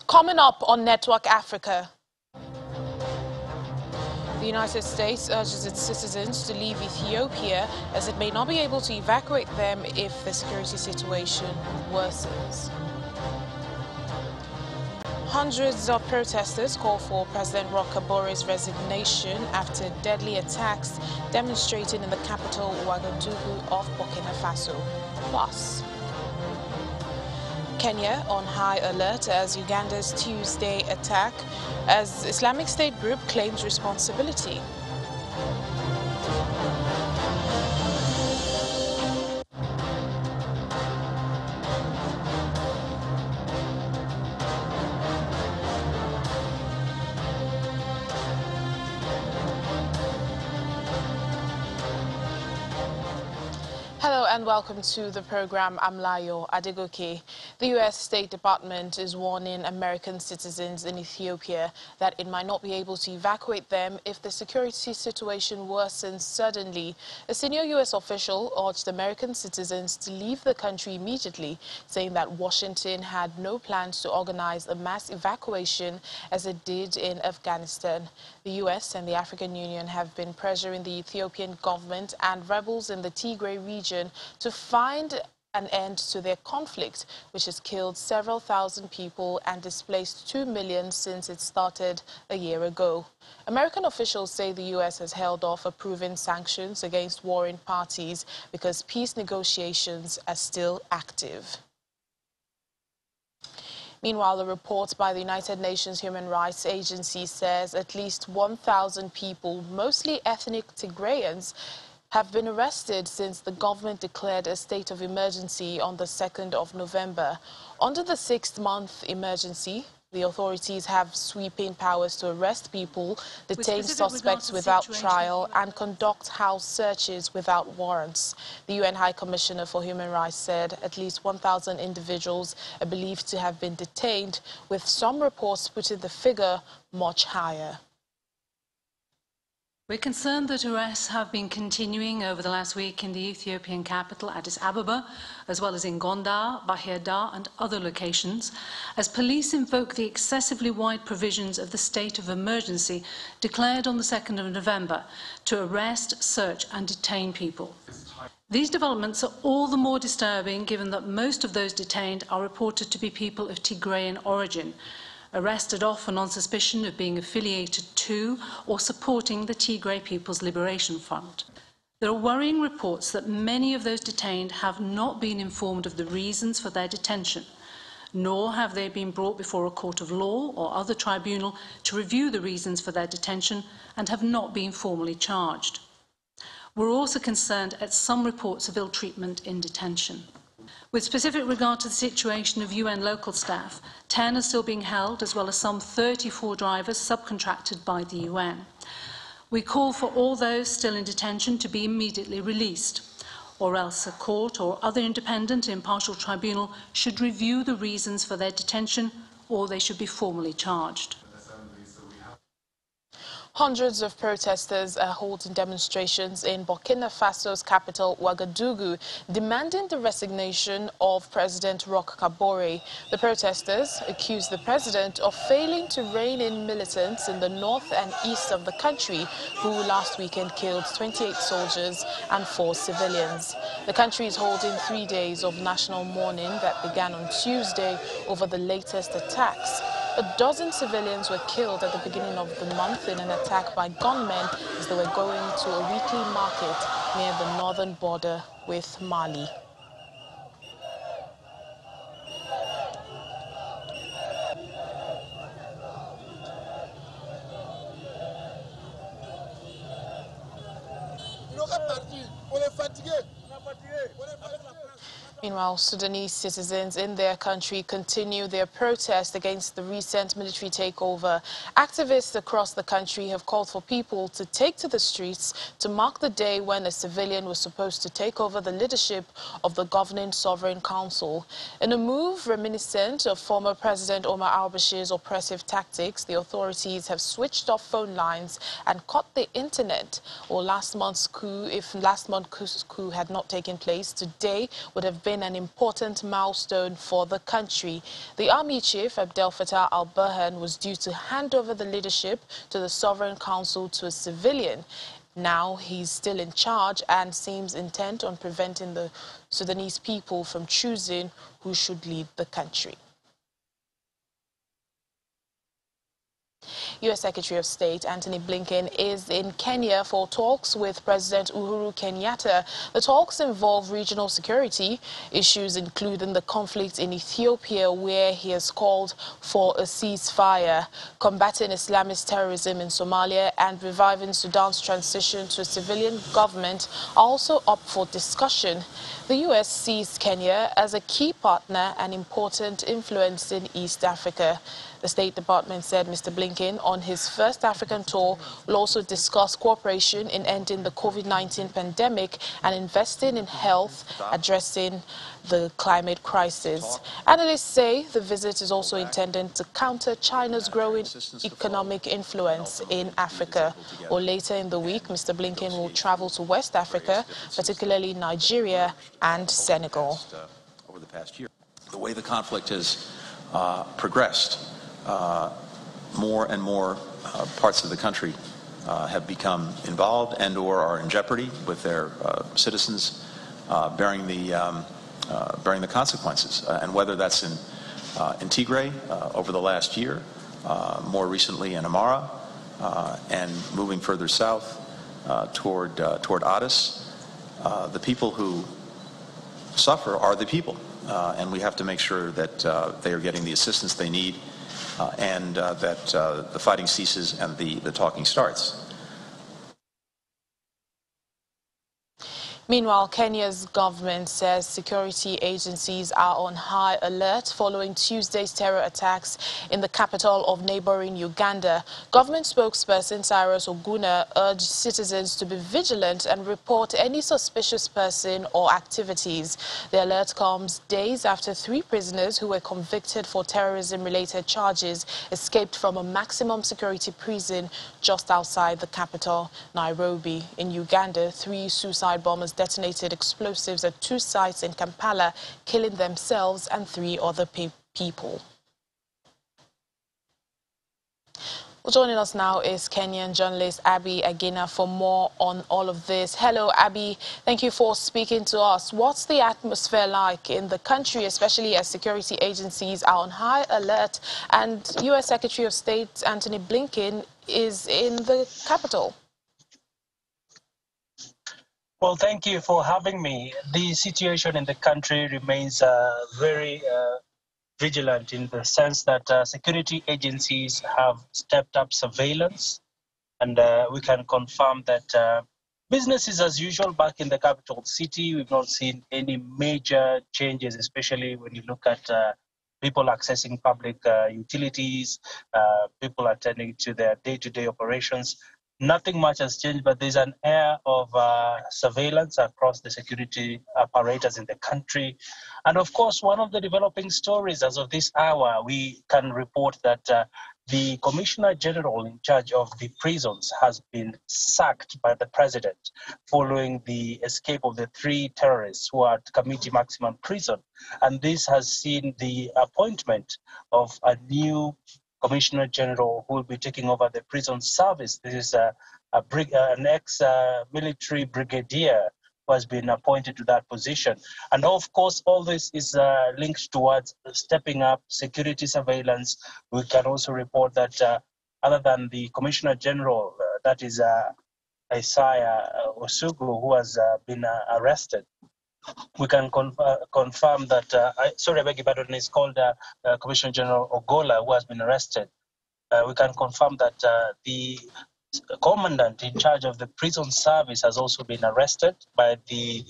Coming up on Network Africa. The United States urges its citizens to leave Ethiopia as it may not be able to evacuate them if the security situation worsens. Hundreds of protesters call for President Roch Kabore's resignation after deadly attacks demonstrating in the capital Ouagadougou of Burkina Faso. Plus, Kenya on high alert as Uganda's Tuesday attack as Islamic State group claims responsibility. Hello and welcome to the program. I'm Layo Adegoke. The U.S. State Department is warning American citizens in Ethiopia that it might not be able to evacuate them if the security situation worsens suddenly. A senior U.S. official urged American citizens to leave the country immediately, saying that Washington had no plans to organize a mass evacuation as it did in Afghanistan. The U.S. and the African Union have been pressuring the Ethiopian government and rebels in the Tigray region to find an end to their conflict, which has killed several thousand people and displaced 2 million since it started a year ago. American officials say the U.S. has held off approving sanctions against warring parties because peace negotiations are still active. Meanwhile, a report by the United Nations Human Rights Agency says at least 1,000 people, mostly ethnic Tigrayans, have been arrested since the government declared a state of emergency on the 2nd of November. Under the 6th-month emergency, the authorities have sweeping powers to arrest people, detain suspects without trial, and conduct house searches without warrants. The UN High Commissioner for Human Rights said at least 1,000 individuals are believed to have been detained, with some reports putting the figure much higher. We're concerned that arrests have been continuing over the last week in the Ethiopian capital, Addis Ababa, as well as in Gondar, Bahir Dar and other locations, as police invoke the excessively wide provisions of the state of emergency declared on the 2nd of November to arrest, search and detain people. These developments are all the more disturbing given that most of those detained are reported to be people of Tigrayan origin, arrested often on suspicion of being affiliated to or supporting the Tigray People's Liberation Front. There are worrying reports that many of those detained have not been informed of the reasons for their detention, nor have they been brought before a court of law or other tribunal to review the reasons for their detention and have not been formally charged. We're also concerned at some reports of ill treatment in detention. With specific regard to the situation of UN local staff, 10 are still being held, as well as some 34 drivers subcontracted by the UN. We call for all those still in detention to be immediately released, or else a court or other independent impartial tribunal should review the reasons for their detention, or they should be formally charged. Hundreds of protesters are holding demonstrations in Burkina Faso's capital, Ouagadougou, demanding the resignation of President Roch Kabore. The protesters accuse the president of failing to rein in militants in the north and east of the country, who last weekend killed 28 soldiers and 4 civilians. The country is holding 3 days of national mourning that began on Tuesday over the latest attacks. A dozen civilians were killed at the beginning of the month in an attack by gunmen as they were going to a weekly market near the northern border with Mali. Meanwhile, Sudanese citizens in their country continue their protest against the recent military takeover. Activists across the country have called for people to take to the streets to mark the day when a civilian was supposed to take over the leadership of the governing Sovereign Council. In a move reminiscent of former President Omar al-Bashir's oppressive tactics, the authorities have switched off phone lines and cut the internet. Or if last month's coup had not taken place, today would have been been an important milestone for the country. The Army Chief, Abdel Fattah al-Burhan, was due to hand over the leadership to the Sovereign Council to a civilian. Now he's still in charge and seems intent on preventing the Sudanese people from choosing who should lead the country. U.S. Secretary of State Antony Blinken is in Kenya for talks with President Uhuru Kenyatta. The talks involve regional security issues, including the conflict in Ethiopia, where he has called for a ceasefire, combating Islamist terrorism in Somalia, and reviving Sudan's transition to a civilian government are also up for discussion. The U.S. sees Kenya as a key partner and important influence in East Africa. The State Department said Mr. Blinken, on his first African tour, will also discuss cooperation in ending the COVID-19 pandemic and investing in health, addressing the climate crisis. Analysts say the visit is also intended to counter China's growing economic influence in Africa. Or later in the week, Mr. Blinken will travel to West Africa, particularly Nigeria and Senegal. Over the past year, the way the conflict has progressed, more and more parts of the country have become involved and or are in jeopardy, with their citizens bearing the consequences. And whether that's in Tigray over the last year, more recently in Amara, and moving further south toward Addis, the people who suffer are the people, and we have to make sure that they are getting the assistance they need, and that the fighting ceases and the talking starts. Meanwhile, Kenya's government says security agencies are on high alert following Tuesday's terror attacks in the capital of neighboring Uganda. Government spokesperson Cyrus Oguna urged citizens to be vigilant and report any suspicious person or activities. The alert comes days after 3 prisoners who were convicted for terrorism-related charges escaped from a maximum security prison just outside the capital, Nairobi. In Uganda, 3 suicide bombers detonated explosives at 2 sites in Kampala, killing themselves and 3 other people. Well, joining us now is Kenyan journalist Abby Agina for more on all of this. Hello, Abby. Thank you for speaking to us. What's the atmosphere like in the country, especially as security agencies are on high alert and U.S. Secretary of State Antony Blinken is in the capital? Well, thank you for having me. The situation in the country remains very vigilant, in the sense that security agencies have stepped up surveillance, and we can confirm that business is as usual back in the capital city. We've not seen any major changes, especially when you look at people accessing public utilities, people attending to their day-to-day operations. Nothing much has changed, but there's an air of surveillance across the security apparatus in the country. And of course, one of the developing stories as of this hour, we can report that the Commissioner General in charge of the prisons has been sacked by the President following the escape of the 3 terrorists who are at Kamiti Maximum Prison. And this has seen the appointment of a new Commissioner General who will be taking over the prison service. This is an ex-military brigadier who has been appointed to that position. And of course, all this is linked towards stepping up security surveillance. We can also report that other than the Commissioner General, that is Isaiah Osugu, who has been arrested, we can confirm that, sorry, I beg your pardon, is called Commissioner General Ogola, who has been arrested. We can confirm that the commandant in charge of the prison service has also been arrested by the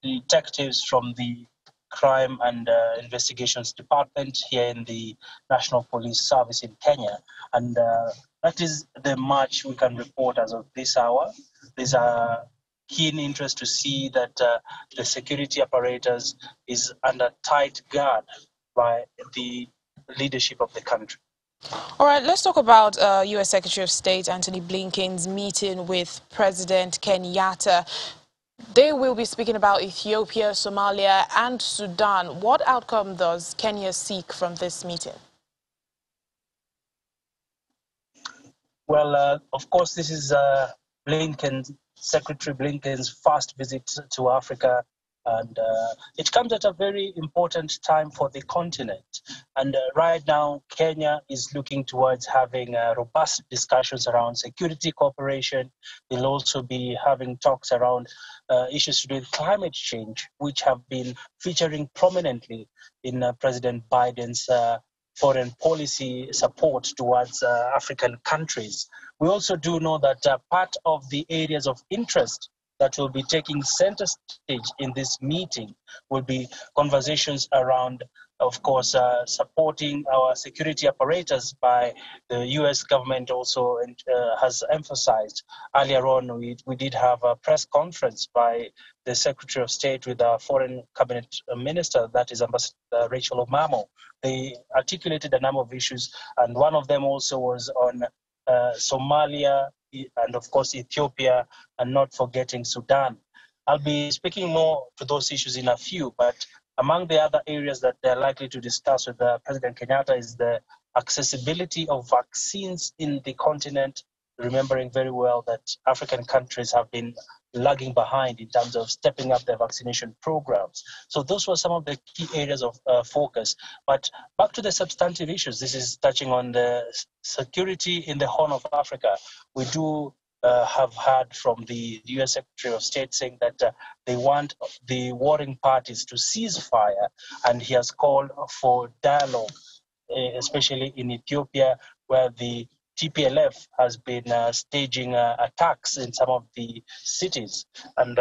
detectives from the Crime and Investigations Department here in the National Police Service in Kenya. And that is the much we can report as of this hour. There's a keen interest to see that the security apparatus is under tight guard by the leadership of the country. All right, let's talk about U.S. Secretary of State Antony Blinken's meeting with President Kenyatta. They will be speaking about Ethiopia, Somalia and Sudan. What outcome does Kenya seek from this meeting? Well, of course, this is Secretary Blinken's first visit to Africa, and it comes at a very important time for the continent. And right now, Kenya is looking towards having robust discussions around security cooperation. They'll also be having talks around issues to do with climate change, which have been featuring prominently in President Biden's foreign policy support towards African countries. We also do know that part of the areas of interest that will be taking center stage in this meeting will be conversations around, of course, supporting our security apparatus by the U.S. government also has emphasized. Earlier on, we did have a press conference by the Secretary of State with our Foreign Cabinet Minister, that is Ambassador Rachel Omamo. They articulated a number of issues, and one of them also was on Somalia and, of course, Ethiopia, and not forgetting Sudan. I'll be speaking more to those issues in a few, but among the other areas that they're likely to discuss with President Kenyatta is the accessibility of vaccines in the continent, remembering very well that African countries have been lagging behind in terms of stepping up their vaccination programs. So those were some of the key areas of focus. But back to the substantive issues, this is touching on the security in the Horn of Africa. We do have heard from the U.S. Secretary of State saying that they want the warring parties to cease fire, and he has called for dialogue, especially in Ethiopia, where the TPLF has been staging attacks in some of the cities, and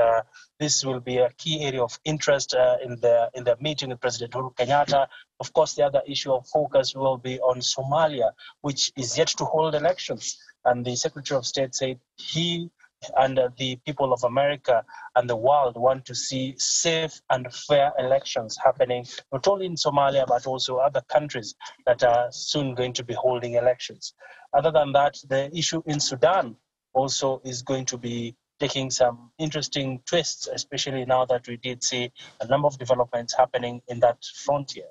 this will be a key area of interest in the meeting with President Uhuru Kenyatta. Of course, the other issue of focus will be on Somalia, which is yet to hold elections, and the Secretary of State said he and the people of America and the world want to see safe and fair elections happening, not only in Somalia, but also other countries that are soon going to be holding elections. Other than that, the issue in Sudan also is going to be taking some interesting twists, especially now that we did see a number of developments happening in that frontier.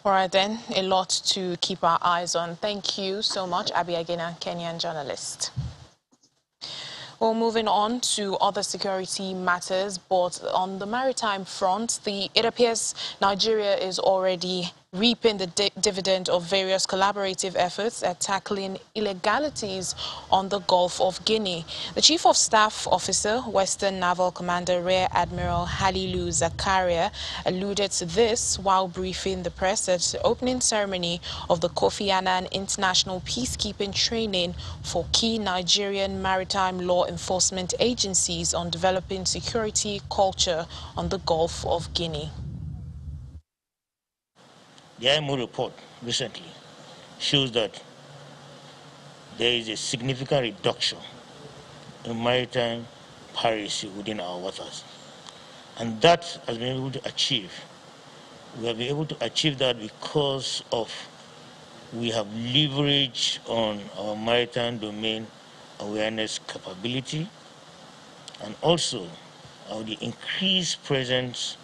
All right, then, a lot to keep our eyes on. Thank you so much, Abi Agena, Kenyan journalist. Well, moving on to other security matters, but on the maritime front, it appears Nigeria is already reaping the dividend of various collaborative efforts at tackling illegalities on the Gulf of Guinea. The Chief of Staff Officer, Western Naval Commander Rear Admiral Halilu Zakaria, alluded to this while briefing the press at the opening ceremony of the Kofi Annan International Peacekeeping Training for key Nigerian maritime law enforcement agencies on developing security culture on the Gulf of Guinea. The IMO report recently shows that there is a significant reduction in maritime piracy within our waters. And that has been able to achieve. We have been able to achieve that because we have leveraged on our maritime domain awareness capability, and also the increased presence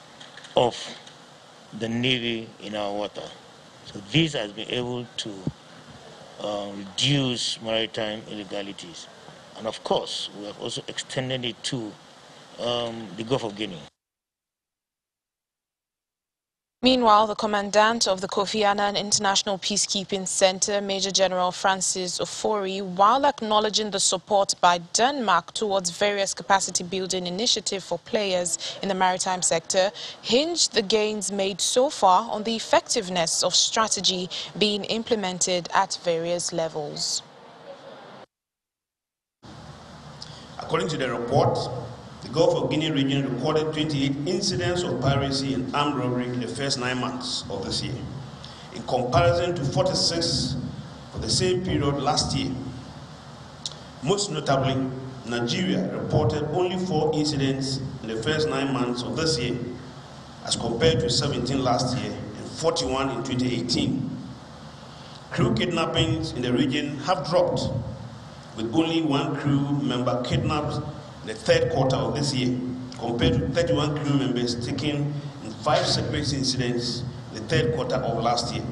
of the Navy in our water. So this has been able to reduce maritime illegalities. And of course, we have also extended it to the Gulf of Guinea. Meanwhile, the commandant of the Kofi Annan International Peacekeeping Center, Major General Francis Ofori, while acknowledging the support by Denmark towards various capacity-building initiatives for players in the maritime sector, hinged the gains made so far on the effectiveness of strategy being implemented at various levels. According to the report, the Gulf of Guinea region recorded 28 incidents of piracy and armed robbery in the first 9 months of this year, in comparison to 46 for the same period last year. Most notably, Nigeria reported only 4 incidents in the first 9 months of this year, as compared to 17 last year and 41 in 2018. Crew kidnappings in the region have dropped, with only 1 crew member kidnapped in the third quarter of this year, compared to 31 crew members taken in 5 separate incidents in the third quarter of last year.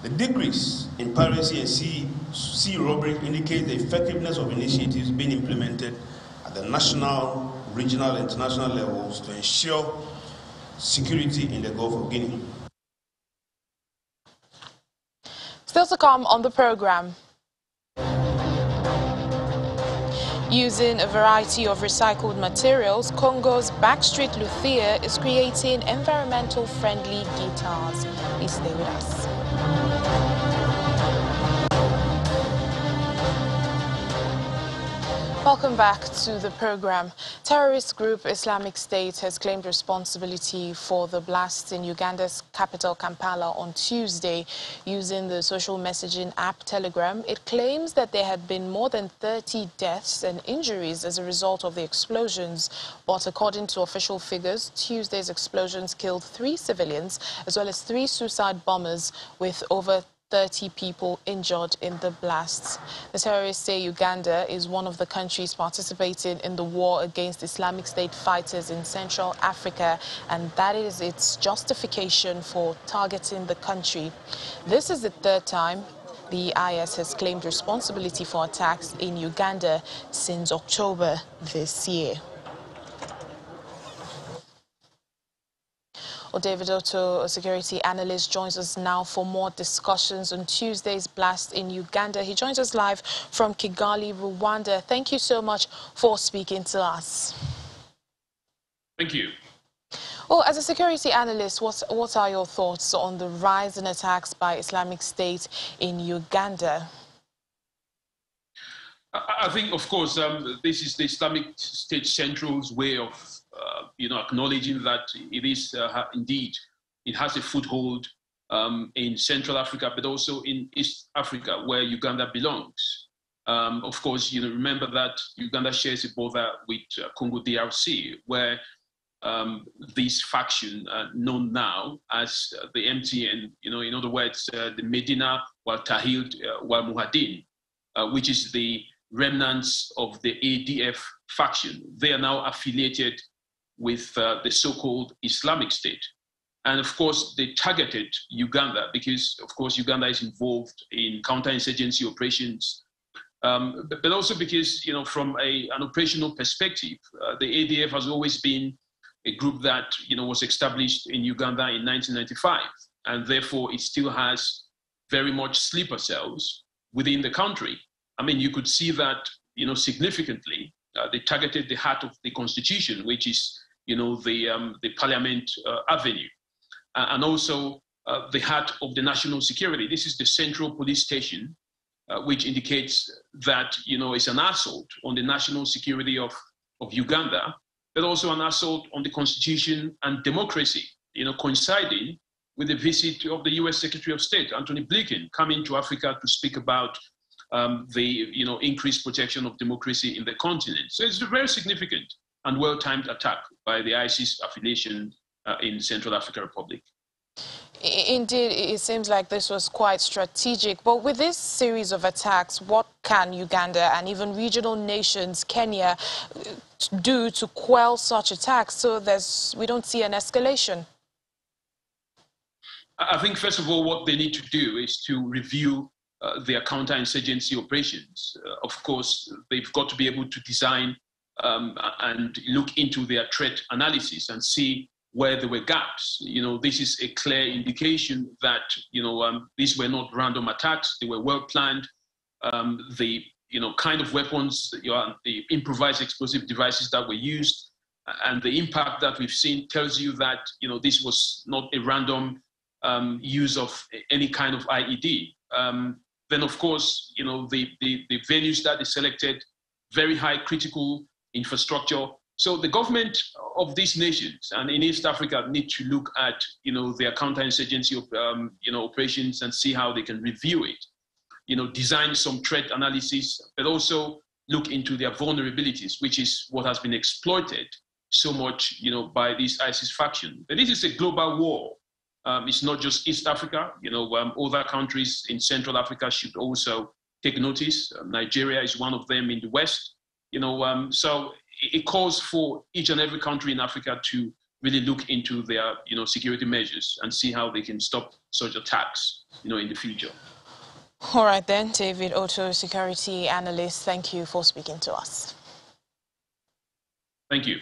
The decrease in piracy and sea robbery indicates the effectiveness of initiatives being implemented at the national, regional, and international levels to ensure security in the Gulf of Guinea. Still to come on the program. Using a variety of recycled materials, Congo's backstreet luthier is creating environmental-friendly guitars. Please stay with us. Welcome back to the program. Terrorist group Islamic State has claimed responsibility for the blasts in Uganda's capital Kampala on Tuesday. Using the social messaging app Telegram, it claims that there had been more than 30 deaths and injuries as a result of the explosions. But according to official figures, Tuesday's explosions killed 3 civilians as well as 3 suicide bombers, with over 30 people injured in the blasts. The terrorists say Uganda is one of the countries participating in the war against Islamic State fighters in Central Africa, and that is its justification for targeting the country. This is the 3rd time the IS has claimed responsibility for attacks in Uganda since October this year. David Otto, a security analyst, joins us now for more discussions on Tuesday's blast in Uganda. He joins us live from Kigali, Rwanda. Thank you so much for speaking to us. Thank you. Well, as a security analyst, what are your thoughts on the rise in attacks by Islamic State in Uganda? I think, of course, this is the Islamic State Central's way of acknowledging that it is indeed, it has a foothold in Central Africa, but also in East Africa, where Uganda belongs. Of course, remember that Uganda shares a border with Congo DRC, where this faction, known now as the MTN, in other words, the Medina wal Tahid wal Muhadin, which is the remnants of the ADF faction. They are now affiliated with the so-called Islamic State. And of course, they targeted Uganda because, of course, Uganda is involved in counterinsurgency operations, but also because, from an operational perspective, the ADF has always been a group that, was established in Uganda in 1995, and therefore it still has very much sleeper cells within the country. I mean, you could see that, significantly. They targeted the heart of the constitution, which is, the parliament avenue, and also the heart of the national security. This is the central police station, which indicates that, it's an assault on the national security of Uganda, but also an assault on the constitution and democracy, coinciding with the visit of the US Secretary of State, Antony Blinken, coming to Africa to speak about the increased protection of democracy in the continent. So it's a very significant and well-timed attack by the ISIS affiliation in Central African Republic. Indeed, it seems like this was quite strategic. But with this series of attacks, what can Uganda and even regional nations, Kenya, do to quell such attacks so we don't see an escalation? I think, first of all, what they need to do is to review their counterinsurgency operations. Of course, they've got to be able to design and look into their threat analysis and see where there were gaps. This is a clear indication that, these were not random attacks. They were well planned. The, kind of weapons, the improvised explosive devices that were used and the impact that we've seen tells you that, this was not a random use of any kind of IED. Then, of course, the venues that they selected, very high critical infrastructure. So the government of these nations and in East Africa need to look at, their counterinsurgency, operations and see how they can review it, design some threat analysis, but also look into their vulnerabilities, which is what has been exploited so much, by this ISIS faction. But this is a global war. It's not just East Africa, other countries in Central Africa should also take notice. Nigeria is one of them in the West. So it calls for each and every country in Africa to really look into their, security measures and see how they can stop such attacks, in the future. All right then, David Otto, security analyst, thank you for speaking to us. Thank you.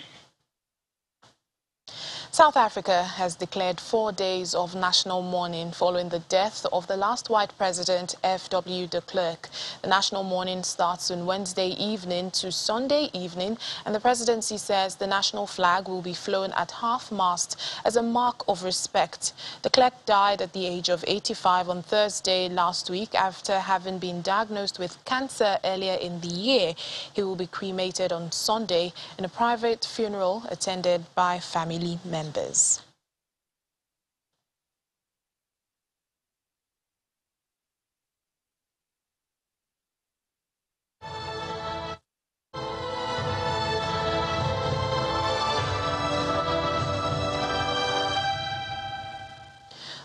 South Africa has declared 4 days of national mourning following the death of the last white president, F.W. de Klerk. The national mourning starts on Wednesday evening to Sunday evening, and the presidency says the national flag will be flown at half-mast as a mark of respect. De Klerk died at the age of 85 on Thursday last week after having been diagnosed with cancer earlier in the year. He will be cremated on Sunday in a private funeral attended by family members.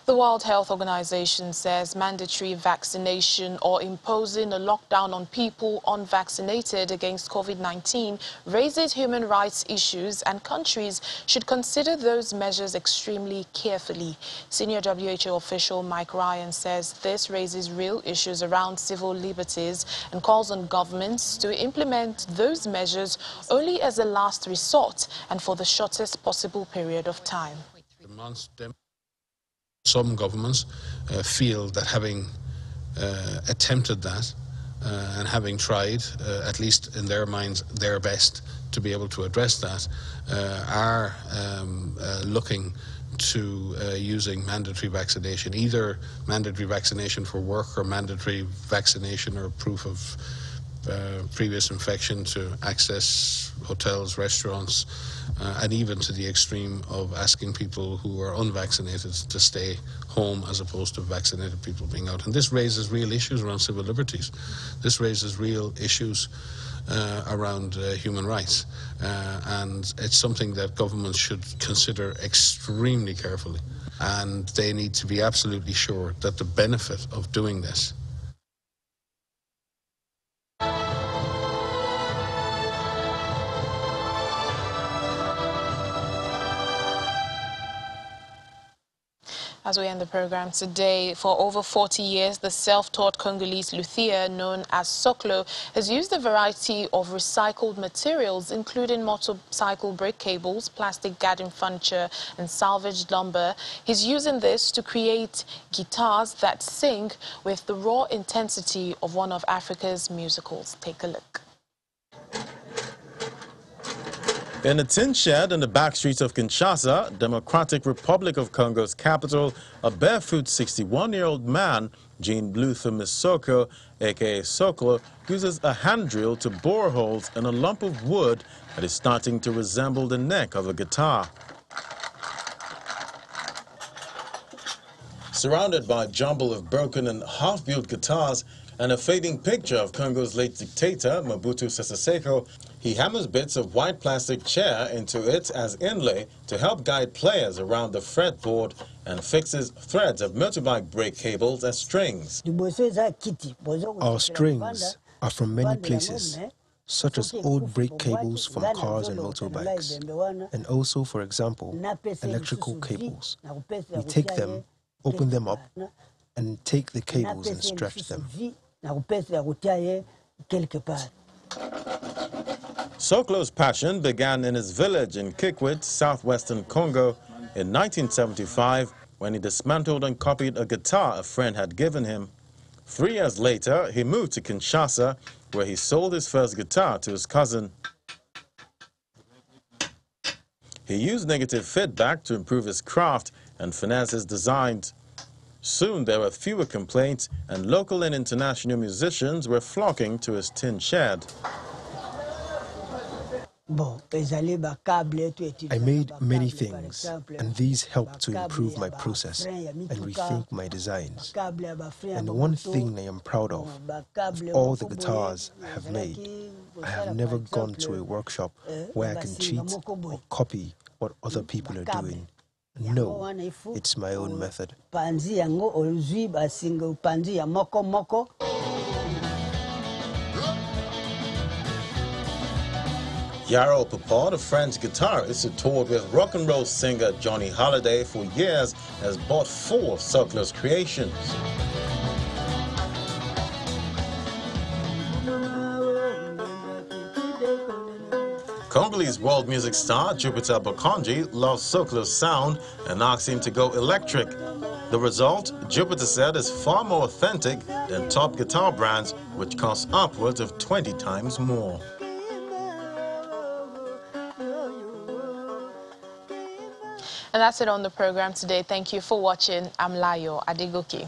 The World Health Organization says mandatory vaccination or imposing a lockdown on people unvaccinated against COVID-19 raises human rights issues, and countries should consider those measures extremely carefully. Senior WHO official Mike Ryan says this raises real issues around civil liberties and calls on governments to implement those measures only as a last resort and for the shortest possible period of time. Some governments feel that having attempted that and having tried, at least in their minds, their best to be able to address that, are looking to using mandatory vaccination, either mandatory vaccination for work or mandatory vaccination or proof of previous infection to access hotels, restaurants, and even to the extreme of asking people who are unvaccinated to stay home as opposed to vaccinated people being out. And this raises real issues around civil liberties. This raises real issues around human rights. And it's something that governments should consider extremely carefully. And they need to be absolutely sure that the benefit of doing this As we end the program today, for over 40 years, the self-taught Congolese luthier known as Soklo has used a variety of recycled materials, including motorcycle brake cables, plastic garden furniture, and salvaged lumber. He's using this to create guitars that sing with the raw intensity of one of Africa's musicals. Take a look. In a tin shed in the back streets of Kinshasa, Democratic Republic of Congo's capital, a barefoot 61-year-old man, Jean Bluther Misoko, aka Soklo, uses a hand drill to bore holes in a lump of wood that is starting to resemble the neck of a guitar. Surrounded by a jumble of broken and half-built guitars and a fading picture of Congo's late dictator, Mobutu Sese Seko, he hammers bits of white plastic chair into it as inlay to help guide players around the fretboard and fixes threads of motorbike brake cables as strings. Our strings are from many places, such as old brake cables from cars and motorbikes, and also, for example, electrical cables. We take them, open them up, and take the cables and stretch them. Soklo's passion began in his village in Kikwit, southwestern Congo, in 1975 when he dismantled and copied a guitar a friend had given him. 3 years later, he moved to Kinshasa, where he sold his first guitar to his cousin. He used negative feedback to improve his craft and finesse his designs. Soon there were fewer complaints, and local and international musicians were flocking to his tin shed. I made many things, and these helped to improve my process and rethink my designs. And one thing I am proud of all the guitars I have made, I have never gone to a workshop where I can cheat or copy what other people are doing. No, it's my own method. Yarrow Papa, the French guitarist who toured with rock and roll singer Johnny Holiday for years, has bought 4 of Sokolo's creations. Congolese world music star Jupiter Bokonji loves Sokolo's sound and asked him to go electric. The result, Jupiter said, is far more authentic than top guitar brands, which cost upwards of 20 times more. And that's it on the program today. Thank you for watching. I'm Layo Adegoke.